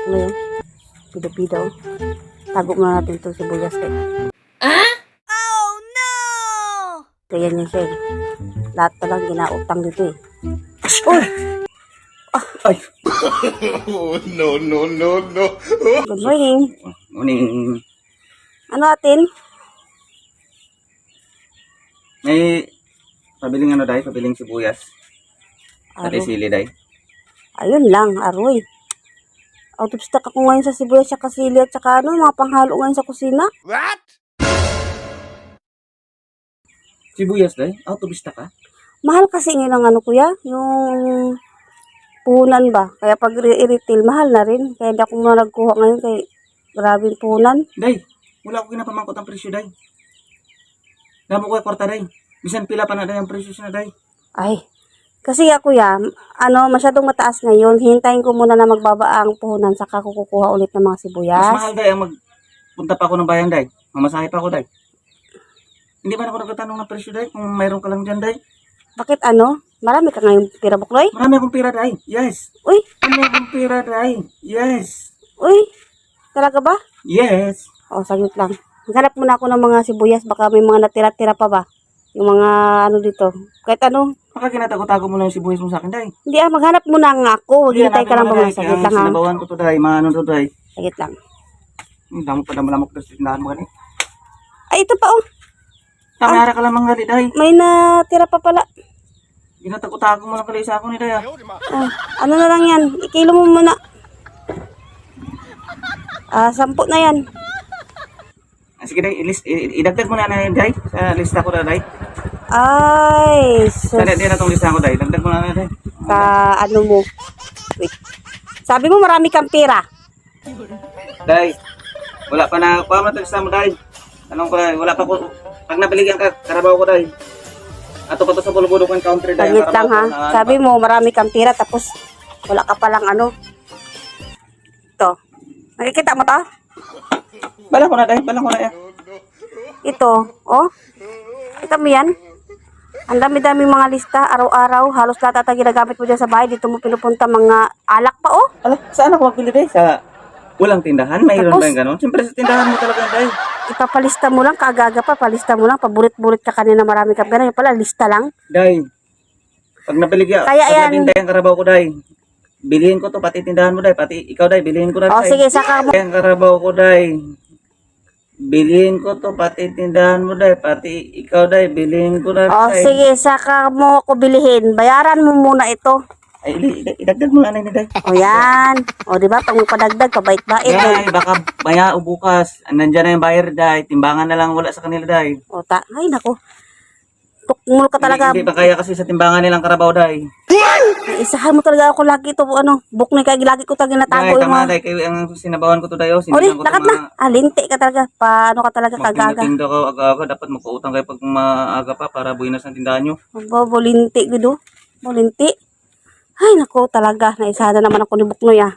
Buknoy, oh. Pido-pido. Tago muna natin itong sibuyas, eh. Oh no! Ganyan yun siya, eh. Lahat palang ginautang dito, eh. Uy! Ay! No, no, no, no. Good morning. Morning. Ano atin? May pabiling ano day? Pabiling sibuyas. Pati Aro. sili day. Ayun lang, aroy. Out of stock ako ngayon sa sibuyas, saka sili, at saka ano, mga panghalo ngayon sa kusina. What? Sibuyas day? Out of stock ka? Mahal kasi ngayon ang ano kuya, yung puhunan ba? Kaya pag i-retail, mahal na rin. Kaya hindi ako muna nagkuha ngayon kay grabing puhunan. Day, wala ko kinapamangkot ang presyo day. Damo ko yung kwarta day. Bisan pila pa na day ang presyo na day. Ay, kasi kuya, ano, masyadong mataas ngayon. Hintayin ko muna na magbaba ang puhunan, saka ko kukuha ulit ng mga Mas sibuyas. mahal day ang magpunta pa ako ng bayan day. Mamasahe pa ako day. Hindi ba na ako nagtatanong ng presyo day kung mayroon ka lang dyan day? Bakit ano? Marami ka ngayon pira, Buknoy? Marami akong pira day. Yes. Uy, Marami akong pira day. Yes. uy, talaga ba? Yes. O, saglit lang. Maghanap muna ako ng mga sibuyas, baka may mga natira-tira pa ba? Yung mga ano dito. Kahit ano, Baka kinatago-tago mo lang yung sibuyas mo sa akin day. hindi maghanap muna nga ako. Hintay ka lang ba mga saglit lang ha? Sinabawan ko to day. Maano to day. Saglit lang. Damo pa naman lamok sa tindahan mo gani. Ay, ito pa oh. Tamara ka lamang gali day. May natira pa pala. Ginatago-tago mo lang kali sa ako ni day. Oh, ano na lang yan? Ikilo mo muna. 10 na yan. Sige day, idagdag mo na na day sa lista ko na day. Ay, sus. Sana din na tong lista ko day. Dagdag mo na day. Sa ano mo. Wait. Sabi mo marami kang pera. Day. Wala pa na pa mo lista mo day. Anong ko day? Wala pa ko pag napiligyan ka karabaw ko day. Ato pa to sa Bulubulukan country day. Saglit lang ha. Sabi mo marami kang pera tapos wala ka palang ano. Ito. Nakikita mo to? Bala ko na day, bala ko na ya. Ito. Oh. Kita mo yan? Ang dami-dami mga lista. Araw-araw. Halos lahat ata ginagamit mo dyan sa bahay. Dito mo pinupunta mga alak pa oh. Ala, saan ako magbili day? Sa walang tindahan? Mayroon Tapos? ba yung ganun? Siyempre sa tindahan mo talaga day. Ipapalista mo lang. Kaagaga pa. Palista mo lang. Pabulit-bulit ka kanina marami kang pera. Yung pala lista lang. Day. Pag napiligyan, Kaya pag yan. nabintay ang karabaw ko day. Bilihin ko to, pati tindahan mo day, pati ikaw day, bilihin ko na O day. sige, saka mo. Ang karabaw ko day. Bilihin ko to, pati tindahan mo day, pati ikaw day, bilihin ko na O day. sige, saka mo ako bilihin. Bayaran mo muna ito. Ay, idagdag mo na ni day. O yan. O diba, pag padagdag, pabait-bait. Day, baka maya o bukas, nandyan na yung buyer day, timbangan na lang wala sa kanila day. O ay nako. Tukmul ka talaga. Hindi ba kaya kasi sa timbangan nilang karabaw day. Isahan mo talaga ako lagi ito. Ano, Buknoy kaya lagi ko talaga natago Day, yung tama mga. day, kayo ang sinabawan ko to day, O di, sinigang ko to lakat na. Linti ka talaga. Paano ka talaga kagaga. Magtinda ko aga-aga, dapat magpautang kayo pag maaga pa para buwinas ng tindahan nyo. Bolinti, gudo. Bolinti. Ay nako talaga. Naisahan na naman ako ni Buknoy ah.